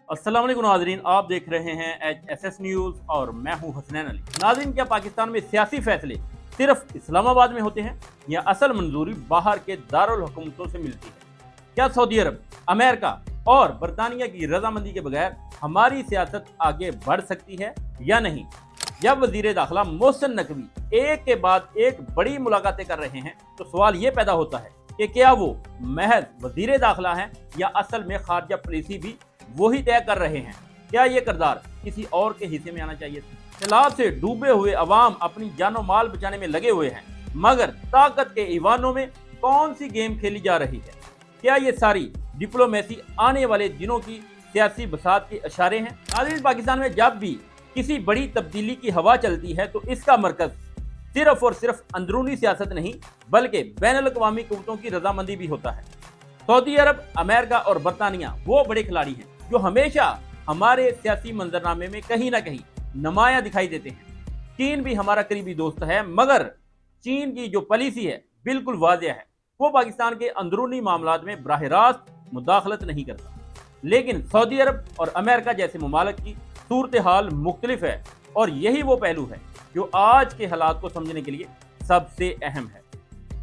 अस्सलाम वालेकुम नाज़रीन, आप देख रहे हैं HSS न्यूज़ और मैं हूं हसनैन अली। नाज़रीन, क्या पाकिस्तान में सियासी फैसले सिर्फ इस्लामाबाद में होते हैं या असल मंजूरी बाहर के दारुल हुकूमतों से मिलती है? क्या सऊदी अरब, अमेरिका और बरतानिया की रजामंदी के बगैर हमारी सियासत आगे बढ़ सकती है या नहीं? जब वजीर दाखिला मोहसिन नकवी एक के बाद एक बड़ी मुलाकातें कर रहे हैं तो सवाल ये पैदा होता है कि क्या वो महज वजीर दाखिला हैं या असल में खारजा पॉलिसी भी वही तय कर रहे हैं? क्या ये किरदार किसी और के हिस्से में आना चाहिए था? सैलाब से डूबे हुए अवाम अपनी जानो माल बचाने में लगे हुए हैं, मगर ताकत के ईवानों में कौन सी गेम खेली जा रही है? क्या ये सारी डिप्लोमेसी आने वाले दिनों की सियासी बसात के इशारे हैं? नाज़रीन, पाकिस्तान में जब भी किसी बड़ी तब्दीली की हवा चलती है तो इसका मरकज सिर्फ और सिर्फ अंदरूनी सियासत नहीं बल्कि बैनुल अक़वामी क़ुव्वतों की रजामंदी भी होता है। सऊदी अरब, अमेरिका और बरतानिया वो बड़े खिलाड़ी हैं जो हमेशा हमारे सियासी मंजरनामे में कहीं ना कहीं नुमाया दिखाई देते हैं। चीन भी हमारा करीबी दोस्त है, मगर चीन की जो पॉलिसी है बिल्कुल वाज़ेह है, वो पाकिस्तान के अंदरूनी मामलात में बराह रास्त मुदाखलत नहीं करता। लेकिन सऊदी अरब और अमेरिका जैसे ममालिक की सूरत हाल मुख्तलिफ है और यही वो पहलू है जो आज के हालात को समझने के लिए सबसे अहम है।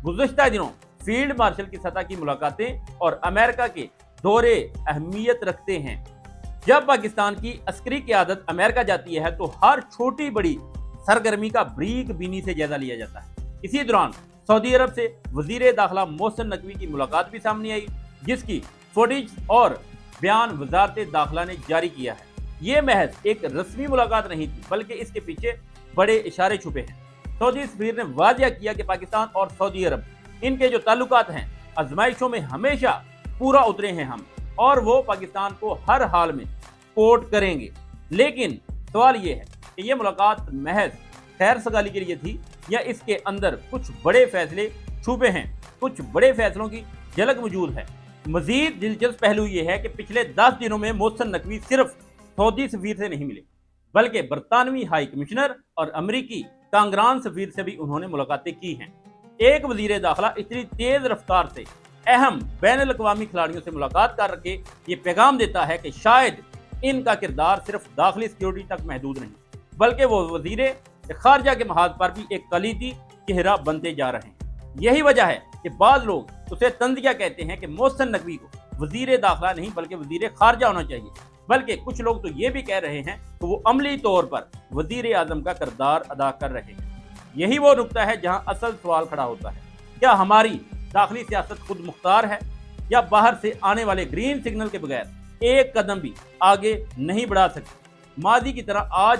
गुज़श्ता दिनों फील्ड मार्शल की सतह की मुलाकातें और अमेरिका के दौरे अहमियत रखते हैं। जब पाकिस्तान की अस्करी क़यादत अमेरिका जाती है तो हर छोटी बड़ी सरगर्मी का बरीक बीनी से जायजा लिया जाता है। इसी दौरान सऊदी अरब से वजीर दाखिला मोहसिन नकवी की मुलाकात भी सामने आई, जिसकी फुटेज और बयान वजारत दाखिला ने जारी किया है। ये महज एक रस्मी मुलाकात नहीं थी बल्कि इसके पीछे बड़े इशारे छुपे हैं। सऊदी सफीर ने वाज़ेह किया कि पाकिस्तान और सऊदी अरब इनके जो ताल्लुकात हैं आजमाइशों में हमेशा पूरा उतरे हैं हम, और वो पाकिस्तान को हर हाल में सपोर्ट करेंगे। लेकिन सवाल ये है कि ये मुलाकात महज खैर सगाली के लिए थी या इसके अंदर कुछ बड़े फैसले छुपे हैं, कुछ बड़े फैसलों की झलक मौजूद है। मजीद दिलचस्प पहलू ये है कि पिछले 10 दिनों में मोहसिन नकवी सिर्फ सऊदी सफीर से नहीं मिले बल्कि बरतानवी हाई कमिश्नर और अमरीकी कांगरान सफीर से भी उन्होंने मुलाकातें की हैं। एक वजीर दाखिला इतनी तेज रफ्तार से अहम बैनुल अक़वामी खिलाड़ियों से मुलाकात कर के ये पैगाम देता है कि शायद इनका किरदार सिर्फ दाखिली सिक्योरिटी तक महदूद नहीं बल्कि वो वजीर खारजा के महाज पर भी एक कलीदी चेहरा बनते जा रहे हैं। यही वजह है कि बाद लोग उसे तंज़िया कहते हैं कि मोहसिन नकवी को वजीर दाखिला नहीं बल्कि वजीर खारजा होना चाहिए, बल्कि कुछ लोग तो ये भी कह रहे हैं कि वो अमली तौर पर वजीर आज़म का किरदार अदा कर रहे हैं। यही वो नुक्ता है जहां असल सवाल खड़ा होता है, क्या हमारी दाखिली सियासत खुद मुख्तार है या बाहर से आने वाले ग्रीन सिग्नल के बगैर एक कदम भी आगे नहीं बढ़ा सकती? माजी की तरह आज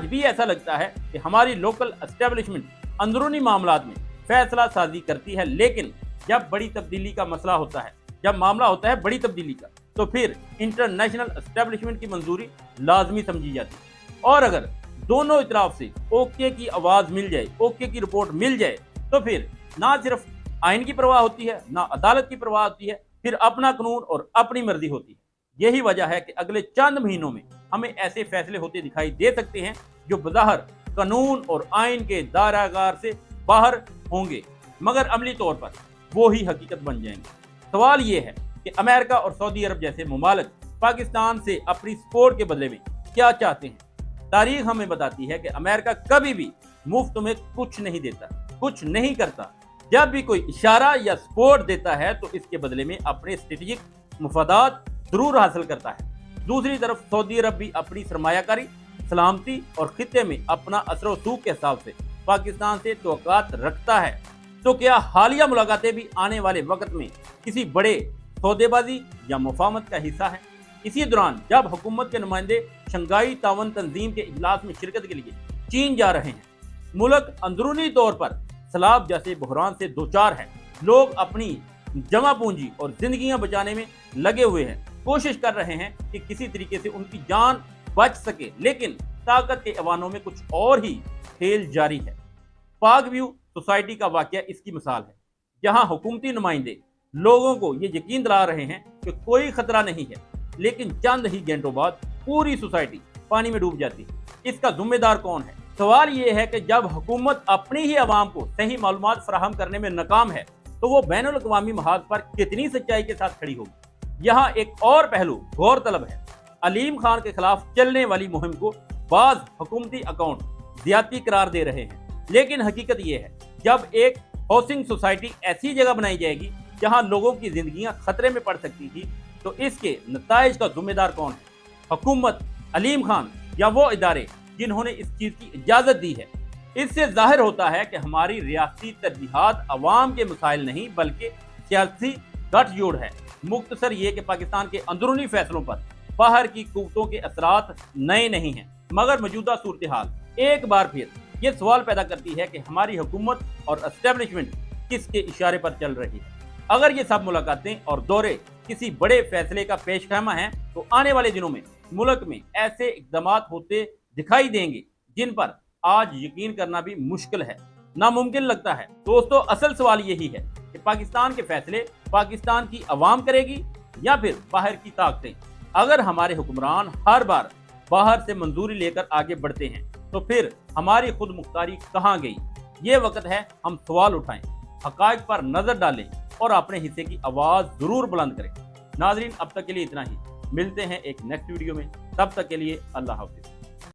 भी ऐसा लगता है कि हमारी लोकल एस्टेब्लिशमेंट अंदरूनी मामलात में फैसला साजी करती है, लेकिन जब बड़ी तब्दीली का मसला होता है, जब मामला होता है बड़ी तब्दीली का, तो फिर इंटरनेशनल एस्टेब्लिशमेंट की मंजूरी लाजमी समझी जाती है। और अगर दोनों तरफ से ओके की आवाज़ मिल जाए, ओके की रिपोर्ट मिल जाए, तो फिर ना सिर्फ आइन की परवाह होती है, ना अदालत की परवाह होती है, फिर अपना कानून और अपनी मर्जी होती है। यही वजह है कि अगले चंद महीनों में हमें ऐसे फैसले होते दिखाई दे सकते हैं जो बज़ाहिर कानून और आइन के दायरागार से बाहर होंगे, मगर अमली तौर पर वो ही हकीकत बन जाएंगे। सवाल ये है कि अमेरिका और सऊदी अरब जैसे ममालिक पाकिस्तान से अपनी सपोर्ट के बदले में क्या चाहते हैं? तारीख हमें बताती है कि अमेरिका कभी भी मुफ्त में कुछ नहीं देता, कुछ नहीं करता। जब भी कोई इशारा या सपोर्ट देता है तो इसके बदले में अपने स्ट्रेटेजिक मुफादात जरूर हासिल करता है। दूसरी तरफ सऊदी अरब भी अपनी सरमायाकारी, सलामती और खित्ते में अपना असर रसूख के हिसाब से पाकिस्तान से तवक्कुआत रखता है। तो क्या हालिया मुलाकातें भी आने वाले वक्त में किसी बड़े सौदेबाजी या मुफाहमत का हिस्सा है? इसी दौरान जब हुकूमत के नुमाइंदे शंघाई तावन तंजीम के इजलास में शिरकत के लिए चीन जा रहे हैं, मुल्क अंदरूनी तौर पर सैलाब जैसे बहरान से दोचार है, लोग अपनी जमा पूंजी और जिंदगियां बचाने में लगे हुए हैं, कोशिश कर रहे हैं कि किसी तरीके से उनकी जान बच सके, लेकिन ताकत के ऐवानों में कुछ और ही खेल जारी है। पाक व्यू सोसाइटी का वाकया इसकी मिसाल है, जहां हुकूमती नुमाइंदे लोगों को ये यकीन दिला रहे हैं कि कोई खतरा नहीं है, लेकिन चंद ही घंटों बाद पूरी सोसाइटी पानी में डूब जाती है। इसका जिम्मेदार कौन है? सवाल ये है कि जब हुकूमत अपनी ही आवाम को सही मालूमात फराहम करने में नाकाम है तो वो बैनुल अक़वामी महाज पर कितनी सच्चाई के साथ खड़ी होगी? यहाँ एक और पहलू गौर तलब है। अलीम खान के खिलाफ चलने वाली मुहिम को बाज हुकूमती अकाउंट ज्यादती करार दे रहे हैं, लेकिन हकीकत ये है जब एक हाउसिंग सोसाइटी ऐसी जगह बनाई जाएगी जहां लोगों की जिंदगियां खतरे में पड़ सकती थी, तो इसके नताइज का जिम्मेदार कौन है? हुकूमत, अलीम खान या वो इदारे जिन्होंने इस चीज की इजाजत दी है? इससे जाहिर होता है कि हमारी रियासती तरजीहात अवाम के मसाइल नहीं बल्कि सियासी गठजोड़ है। मुख्तसर ये कि पाकिस्तान के अंदरूनी फैसलों पर बाहर की कुव्वतों के असरात नए नहीं हैं, मगर मौजूदा सूरत हाल एक बार फिर ये सवाल पैदा करती है कि हमारी हुकूमत और एस्टेब्लिशमेंट किसके इशारे पर चल रही है। अगर ये सब मुलाकातें और दौरे किसी बड़े फैसले का पेशखैमा है, तो आने वाले दिनों में मुल्क में ऐसे इक़दाम होते दिखाई देंगे जिन पर आज यकीन करना भी मुश्किल है, नामुमकिन लगता है। दोस्तों, असल सवाल यही है कि पाकिस्तान के फैसले पाकिस्तान की अवाम करेगी या फिर बाहर की ताकतें? अगर हमारे हुक्मरान हर बार बाहर से मंजूरी लेकर आगे बढ़ते हैं, तो फिर हमारी खुद मुख्तारी कहाँ गई? ये वक्त है हम सवाल उठाएं, हकायक पर नजर डालें और अपने हिस्से की आवाज जरूर बुलंद करें। नाजरीन, अब तक के लिए इतना ही। मिलते हैं एक नेक्स्ट वीडियो में, तब तक के लिए अल्लाह हाफिज।